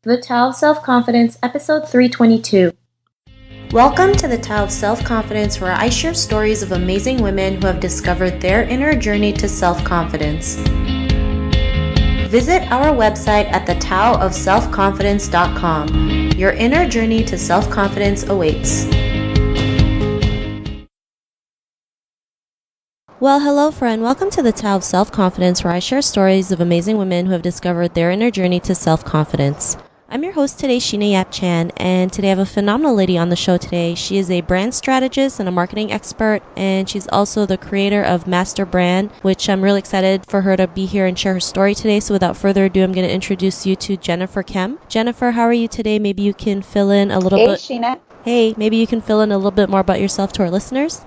The Tao of Self-Confidence, Episode 322. Welcome to the Tao of Self-Confidence, where I share stories of amazing women who have discovered their inner journey to self-confidence. Visit our website at thetaoofselfconfidence.com. Your inner journey to self-confidence awaits. Well, hello friend. Welcome to the Tao of Self-Confidence, where I share stories of amazing women who have discovered their inner journey to self-confidence. I'm your host today, Sheena Yap Chan, and today I have a phenomenal lady on the show today. She is a brand strategist and a marketing expert, and she's also the creator of Master Brand, which I'm really excited for her to be here and share her story today. So without further ado, I'm going to introduce you to Jennifer Kem. Jennifer, how are you today? Maybe you can fill in a little bit. Hey, Sheena. Hey, maybe you can fill in a little bit more about yourself to our listeners.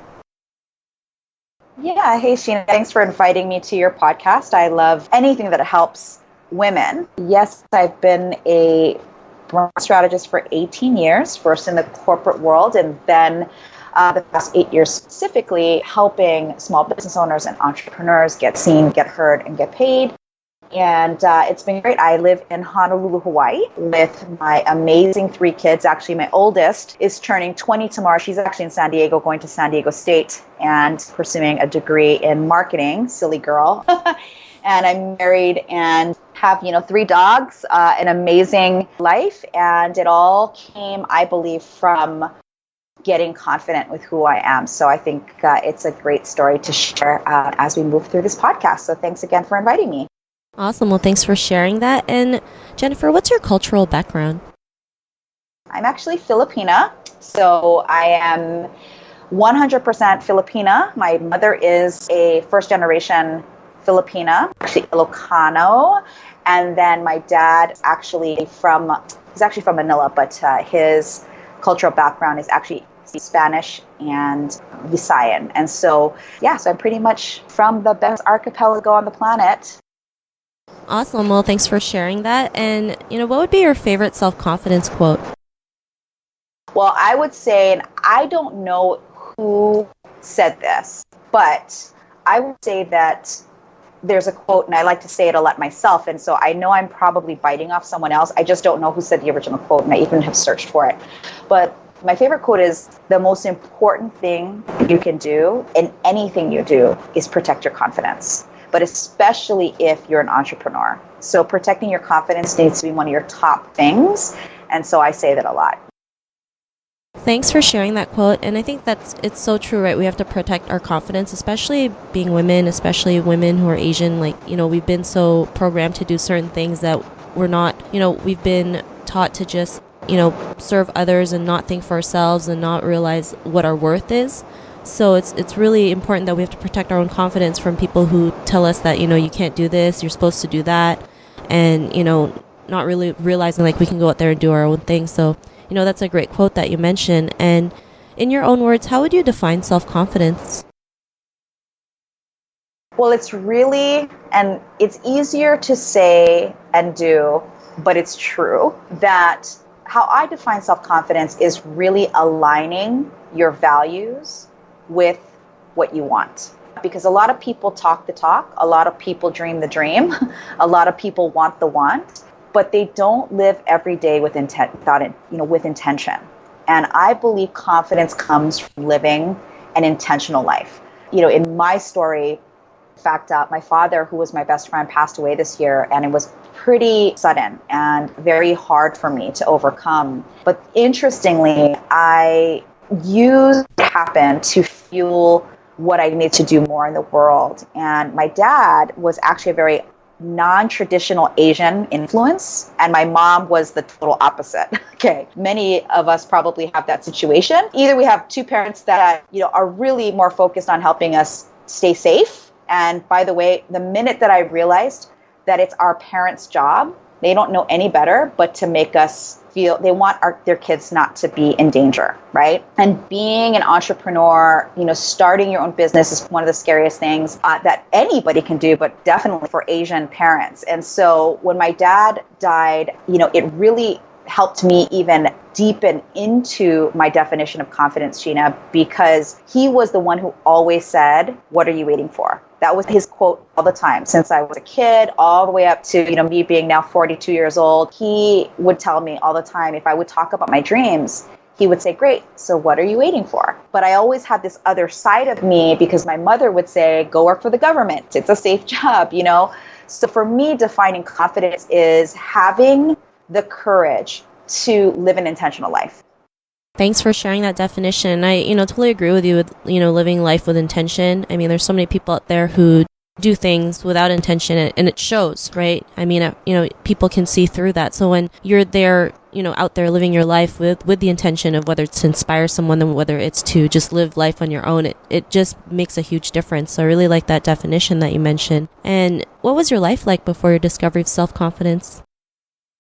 Yeah, hey, Sheena. Thanks for inviting me to your podcast. I love anything that helps women. Yes, I've been a brand strategist for 18 years, first in the corporate world, and then the past 8 years specifically helping small business owners and entrepreneurs get seen, get heard, and get paid. And it's been great. I live in Honolulu, Hawaii with my amazing 3 kids. Actually, my oldest is turning 20 tomorrow. She's actually in San Diego, going to San Diego State and pursuing a degree in marketing. Silly girl. And I'm married and have, 3 dogs, an amazing life. And it all came, I believe, from getting confident with who I am. So I think it's a great story to share as we move through this podcast. So thanks again for inviting me. Awesome. Well, thanks for sharing that. And Jennifer, what's your cultural background? I'm actually Filipina. So I am 100% Filipina. My mother is a first-generation Filipina, actually Ilocano. And then my dad he's actually from Manila, but his cultural background is actually Spanish and Visayan. And so I'm pretty much from the best archipelago on the planet. Awesome. Well, thanks for sharing that. And, what would be your favorite self-confidence quote? Well, I would say, and I don't know who said this, but I would say that there's a quote, and I like to say it a lot myself, and so I know I'm probably biting off someone else. I just don't know who said the original quote, and I even have searched for it. But my favorite quote is, the most important thing you can do in anything you do is protect your confidence, but especially if you're an entrepreneur. So protecting your confidence needs to be one of your top things, and so I say that a lot. Thanks for sharing that quote. And I think it's so true, right? We have to protect our confidence, especially being women, especially women who are Asian. We've been so programmed to do certain things that we're not, we've been taught to just, serve others and not think for ourselves and not realize what our worth is. So it's really important that we have to protect our own confidence from people who tell us that, you can't do this, you're supposed to do that. And, not really realizing we can go out there and do our own thing. So, that's a great quote that you mentioned. And in your own words, how would you define self-confidence? Well, it's easier to say and do, but it's true that how I define self-confidence is really aligning your values with what you want. Because a lot of people talk the talk, a lot of people dream the dream, a lot of people want the want, but they don't live every day with with intention. And I believe confidence comes from living an intentional life. In my story, in fact, my father, who was my best friend, passed away this year, and it was pretty sudden and very hard for me to overcome. But interestingly, I used what happened to fuel what I need to do more in the world. And my dad was actually a very non-traditional Asian influence, and my mom was the total opposite. Okay, many of us probably have that situation. Either we have 2 parents that are really more focused on helping us stay safe. And by the way, the minute that I realized that it's our parents' job, they don't know any better but to make us feel they want their kids not to be in danger, right? And being an entrepreneur, starting your own business is one of the scariest things that anybody can do, but definitely for Asian parents. And so when my dad died, it really helped me even deepen into my definition of confidence, Sheena, because he was the one who always said, "What are you waiting for?" That was his quote all the time. Since I was a kid, all the way up to, me being now 42 years old, he would tell me all the time, if I would talk about my dreams, he would say, "Great, so what are you waiting for?" But I always had this other side of me because my mother would say, "Go work for the government. It's a safe job," So for me, defining confidence is having the courage to live an intentional life. Thanks for sharing that definition. I, totally agree with you with, living life with intention. I mean, there's so many people out there who do things without intention and it shows, right? I mean, people can see through that. So when you're there, out there living your life with the intention of whether it's to inspire someone and whether it's to just live life on your own, it just makes a huge difference. So I really like that definition that you mentioned. And what was your life like before your discovery of self-confidence?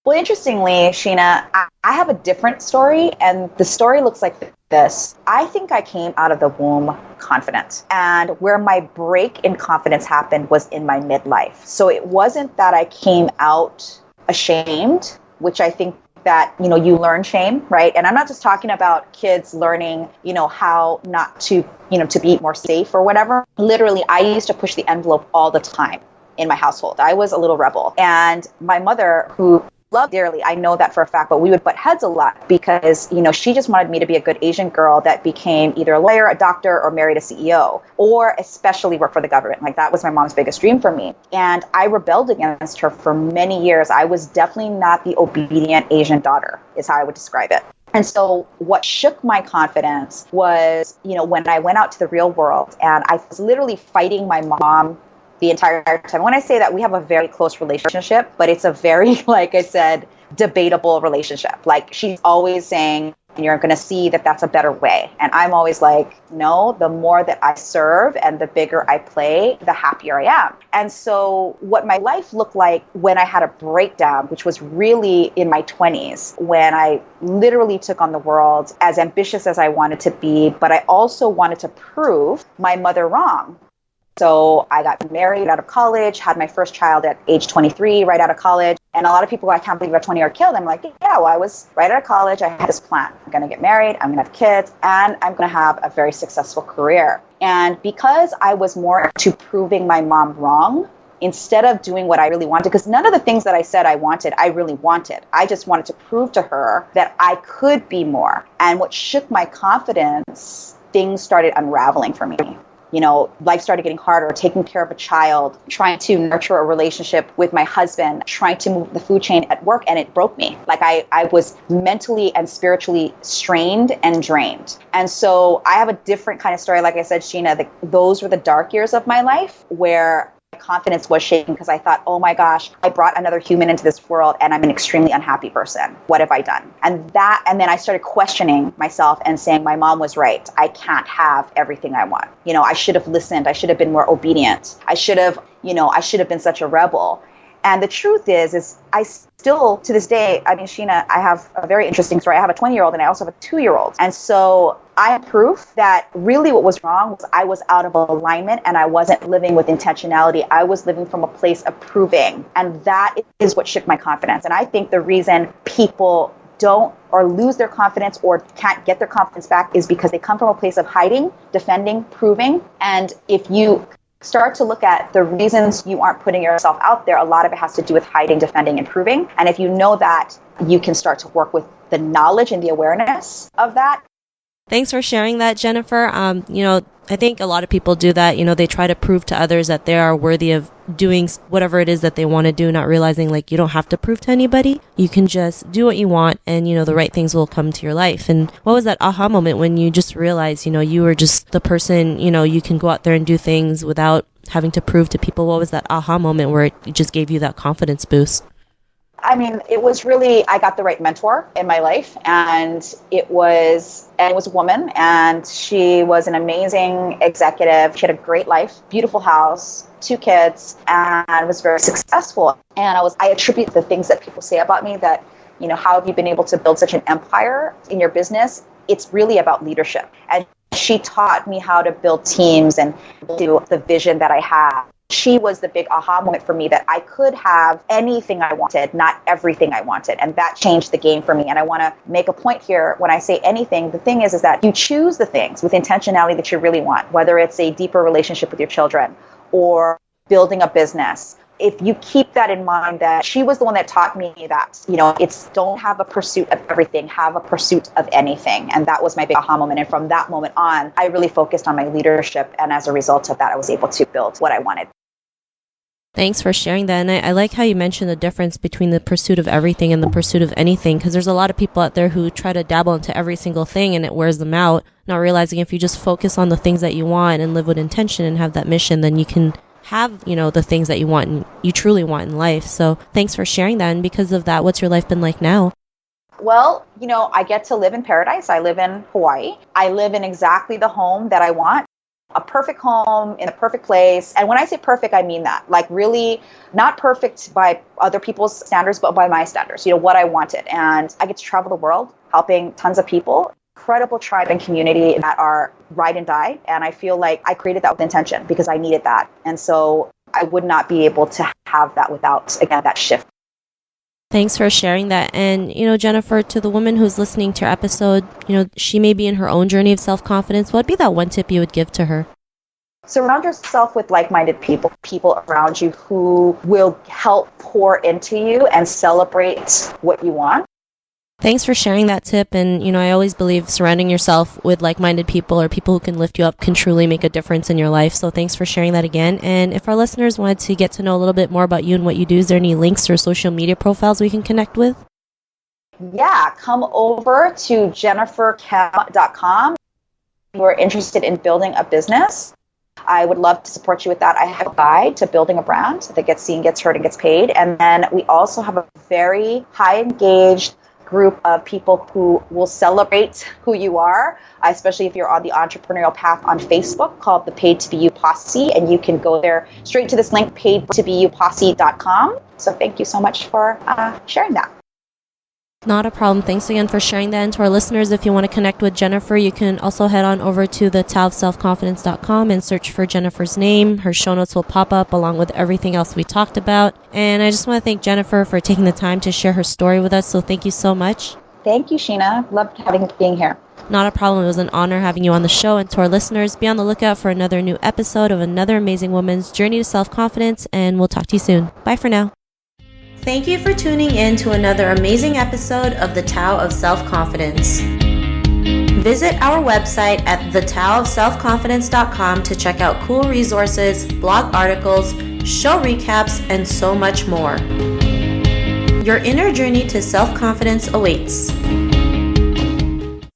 Well, interestingly, Sheena, I have a different story, and the story looks like this. I think I came out of the womb confident, and where my break in confidence happened was in my midlife. So it wasn't that I came out ashamed, which I think that, you learn shame, right? And I'm not just talking about kids learning, how not to, to be more safe or whatever. Literally, I used to push the envelope all the time in my household. I was a little rebel. And my mother, who loved dearly, I know that for a fact, but we would butt heads a lot because, she just wanted me to be a good Asian girl that became either a lawyer, a doctor, or married a CEO, or especially work for the government. Like that was my mom's biggest dream for me. And I rebelled against her for many years. I was definitely not the obedient Asian daughter, is how I would describe it. And so what shook my confidence was, when I went out to the real world and I was literally fighting my mom the entire time. When I say that, we have a very close relationship, but it's a very, like I said, debatable relationship. Like she's always saying, you're going to see that that's a better way. And I'm always like, no, the more that I serve and the bigger I play, the happier I am. And so what my life looked like when I had a breakdown, which was really in my 20s, when I literally took on the world as ambitious as I wanted to be, but I also wanted to prove my mother wrong. So I got married out of college, had my first child at age 23, right out of college. And a lot of people go, "I can't believe you're 20 or killed." I'm like, yeah, well, I was right out of college. I had this plan. I'm going to get married. I'm going to have kids, and I'm going to have a very successful career. And because I was more into proving my mom wrong, instead of doing what I really wanted, because none of the things that I said I wanted, I really wanted. I just wanted to prove to her that I could be more. And what shook my confidence, things started unraveling for me. Life started getting harder, taking care of a child, trying to nurture a relationship with my husband, trying to move the food chain at work, and it broke me. Like I was mentally and spiritually strained and drained. And so I have a different kind of story. Like I said, Sheena, those were the dark years of my life where confidence was shaken because I thought, oh my gosh, I brought another human into this world and I'm an extremely unhappy person. What have I done? And then I started questioning myself and saying, my mom was right. I can't have everything I want. I should have listened. I should have been more obedient. I should have been such a rebel. And the truth is I still, to this day, Sheena, I have a very interesting story. I have a 20-year-old and I also have a 2-year-old. And so I am proof that really what was wrong was I was out of alignment and I wasn't living with intentionality. I was living from a place of proving. And that is what shook my confidence. And I think the reason people don't or lose their confidence or can't get their confidence back is because they come from a place of hiding, defending, proving. And if you start to look at the reasons you aren't putting yourself out there, a lot of it has to do with hiding, defending, and proving. And if you know that, you can start to work with the knowledge and the awareness of that. Thanks for sharing that, Jennifer. I think a lot of people do that. They try to prove to others that they are worthy of doing whatever it is that they want to do, not realizing like you don't have to prove to anybody. You can just do what you want and, the right things will come to your life. And what was that aha moment when you just realized, you were just the person, you can go out there and do things without having to prove to people? What was that aha moment where it just gave you that confidence boost? It was really, I got the right mentor in my life, and it was a woman, and she was an amazing executive. She had a great life, beautiful house, 2 kids, and was very successful. And I attribute the things that people say about me that, how have you been able to build such an empire in your business? It's really about leadership. And she taught me how to build teams and do the vision that I have. She was the big aha moment for me that I could have anything I wanted, not everything I wanted. And that changed the game for me. And I want to make a point here when I say anything. The thing is that you choose the things with intentionality that you really want, whether it's a deeper relationship with your children or building a business. If you keep that in mind, that she was the one that taught me that, it's don't have a pursuit of everything, have a pursuit of anything. And that was my big aha moment. And from that moment on, I really focused on my leadership. And as a result of that, I was able to build what I wanted. Thanks for sharing that. And I like how you mentioned the difference between the pursuit of everything and the pursuit of anything, because there's a lot of people out there who try to dabble into every single thing and it wears them out, not realizing if you just focus on the things that you want and live with intention and have that mission, then you can have, the things that you want and you truly want in life. So thanks for sharing that. And because of that, what's your life been like now? Well, I get to live in paradise. I live in Hawaii. I live in exactly the home that I want. A perfect home in a perfect place. And when I say perfect, I mean that. Like really not perfect by other people's standards, but by my standards, what I wanted. And I get to travel the world, helping tons of people, incredible tribe and community that are ride and die. And I feel like I created that with intention because I needed that. And so I would not be able to have that without, again, that shift. Thanks for sharing that. And, Jennifer, to the woman who's listening to your episode, she may be in her own journey of self-confidence. What would be that one tip you would give to her? Surround yourself with like-minded people around you who will help pour into you and celebrate what you want. Thanks for sharing that tip. And, I always believe surrounding yourself with like-minded people or people who can lift you up can truly make a difference in your life. So thanks for sharing that again. And if our listeners wanted to get to know a little bit more about you and what you do, is there any links or social media profiles we can connect with? Yeah, come over to jenniferkem.com. If you are interested in building a business, I would love to support you with that. I have a guide to building a brand that gets seen, gets heard, and gets paid. And then we also have a very high engaged group of people who will celebrate who you are, especially if you're on the entrepreneurial path on Facebook, called the Paid to Be You Posse. And you can go there straight to this link, paidtobeYouPosse.com. So thank you so much for sharing that. Not a problem. Thanks again for sharing that. And to our listeners, if you want to connect with Jennifer, you can also head on over to the taoofselfconfidence.com and search for Jennifer's name. Her show notes will pop up along with everything else we talked about. And I just want to thank Jennifer for taking the time to share her story with us. So thank you so much. Thank you, Sheena. Loved being here. Not a problem. It was an honor having you on the show. And to our listeners, be on the lookout for another new episode of another amazing woman's journey to self-confidence. And we'll talk to you soon. Bye for now. Thank you for tuning in to another amazing episode of The Tao of Self-Confidence. Visit our website at thetaoofselfconfidence.com to check out cool resources, blog articles, show recaps, and so much more. Your inner journey to self-confidence awaits.